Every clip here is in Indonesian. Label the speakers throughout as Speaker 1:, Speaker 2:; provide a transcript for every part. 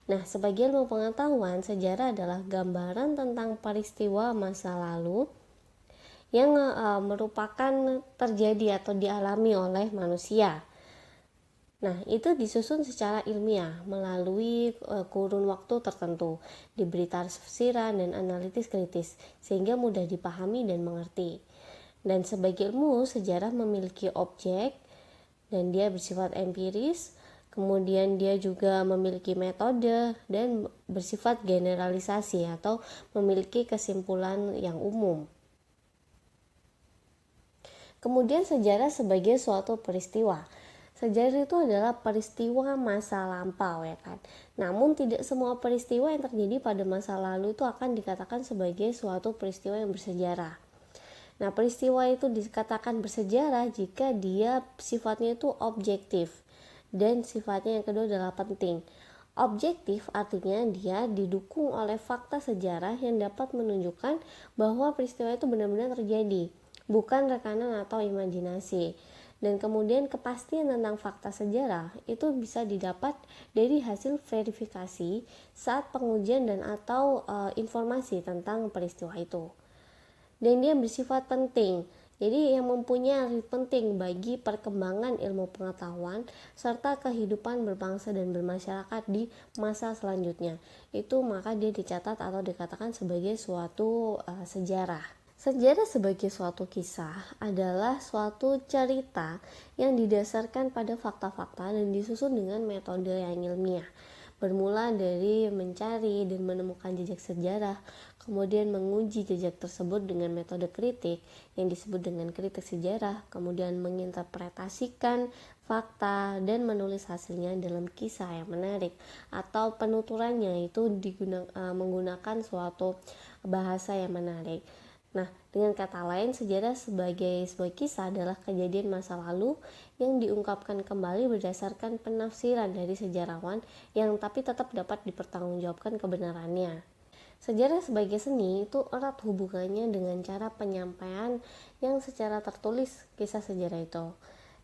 Speaker 1: Nah, sebagai ilmu pengetahuan, sejarah adalah gambaran tentang peristiwa masa lalu yang merupakan terjadi atau dialami oleh manusia. Nah, itu disusun secara ilmiah melalui kurun waktu tertentu, diberi tafsiran dan analitis kritis, sehingga mudah dipahami dan mengerti. Dan sebagai ilmu, sejarah memiliki objek dan dia bersifat empiris, kemudian dia juga memiliki metode dan bersifat generalisasi atau memiliki kesimpulan yang umum. Kemudian sejarah sebagai suatu peristiwa. Sejarah itu adalah peristiwa masa lampau, ya kan. Namun tidak semua peristiwa yang terjadi pada masa lalu itu akan dikatakan sebagai suatu peristiwa yang bersejarah. Nah, peristiwa itu dikatakan bersejarah jika dia sifatnya itu objektif dan sifatnya yang kedua adalah penting. Objektif artinya dia didukung oleh fakta sejarah yang dapat menunjukkan bahwa peristiwa itu benar-benar terjadi, bukan rekanan atau imajinasi. Dan kemudian kepastian tentang fakta sejarah itu bisa didapat dari hasil verifikasi saat pengujian dan atau informasi tentang peristiwa itu. Dan dia bersifat penting, jadi yang mempunyai arti penting bagi perkembangan ilmu pengetahuan serta kehidupan berbangsa dan bermasyarakat di masa selanjutnya. Itu maka dia dicatat atau dikatakan sebagai suatu sejarah. Sejarah sebagai suatu kisah adalah suatu cerita yang didasarkan pada fakta-fakta dan disusun dengan metode yang ilmiah. Bermula dari mencari dan menemukan jejak sejarah, kemudian menguji jejak tersebut dengan metode kritik yang disebut dengan kritik sejarah, kemudian menginterpretasikan fakta dan menulis hasilnya dalam kisah yang menarik, atau penuturannya itu menggunakan suatu bahasa yang menarik. Nah, dengan kata lain, sejarah sebagai sebuah kisah adalah kejadian masa lalu yang diungkapkan kembali berdasarkan penafsiran dari sejarawan yang tapi tetap dapat dipertanggungjawabkan kebenarannya. Sejarah sebagai seni itu erat hubungannya dengan cara penyampaian yang secara tertulis kisah sejarah itu.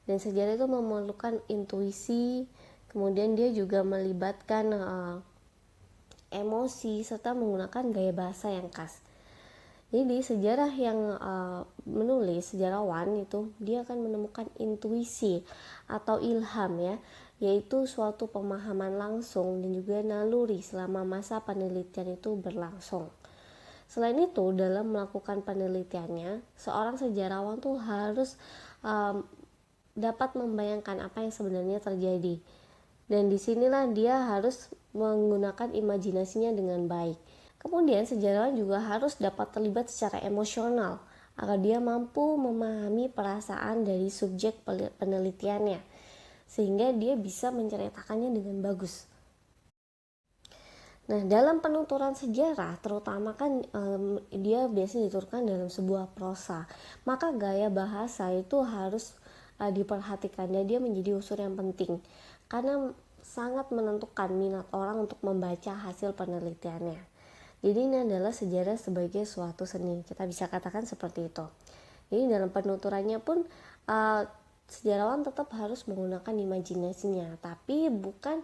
Speaker 1: Dan sejarah itu memerlukan intuisi, kemudian dia juga melibatkan emosi serta menggunakan gaya bahasa yang khas. Jadi sejarah yang menulis sejarawan itu dia akan menemukan intuisi atau ilham, ya, yaitu suatu pemahaman langsung dan juga naluri selama masa penelitian itu berlangsung. Selain itu, dalam melakukan penelitiannya, seorang sejarawan tuh harus dapat membayangkan apa yang sebenarnya terjadi. Dan disinilah dia harus menggunakan imajinasinya dengan baik. Kemudian sejarawan juga harus dapat terlibat secara emosional agar dia mampu memahami perasaan dari subjek penelitiannya sehingga dia bisa menceritakannya dengan bagus. Nah, dalam penuturan sejarah terutama kan dia biasanya diturunkan dalam sebuah prosa. Maka gaya bahasa itu harus diperhatikan dan dia menjadi unsur yang penting karena sangat menentukan minat orang untuk membaca hasil penelitiannya. Jadi ini adalah sejarah sebagai suatu seni, kita bisa katakan seperti itu. Jadi dalam penuturannya pun sejarawan tetap harus menggunakan imajinasinya, tapi bukan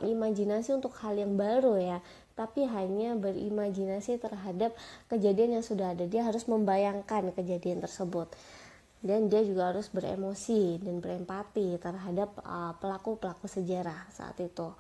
Speaker 1: imajinasi untuk hal yang baru, ya, tapi hanya berimajinasi terhadap kejadian yang sudah ada. Dia harus membayangkan kejadian tersebut dan dia juga harus beremosi dan berempati terhadap pelaku-pelaku sejarah saat itu.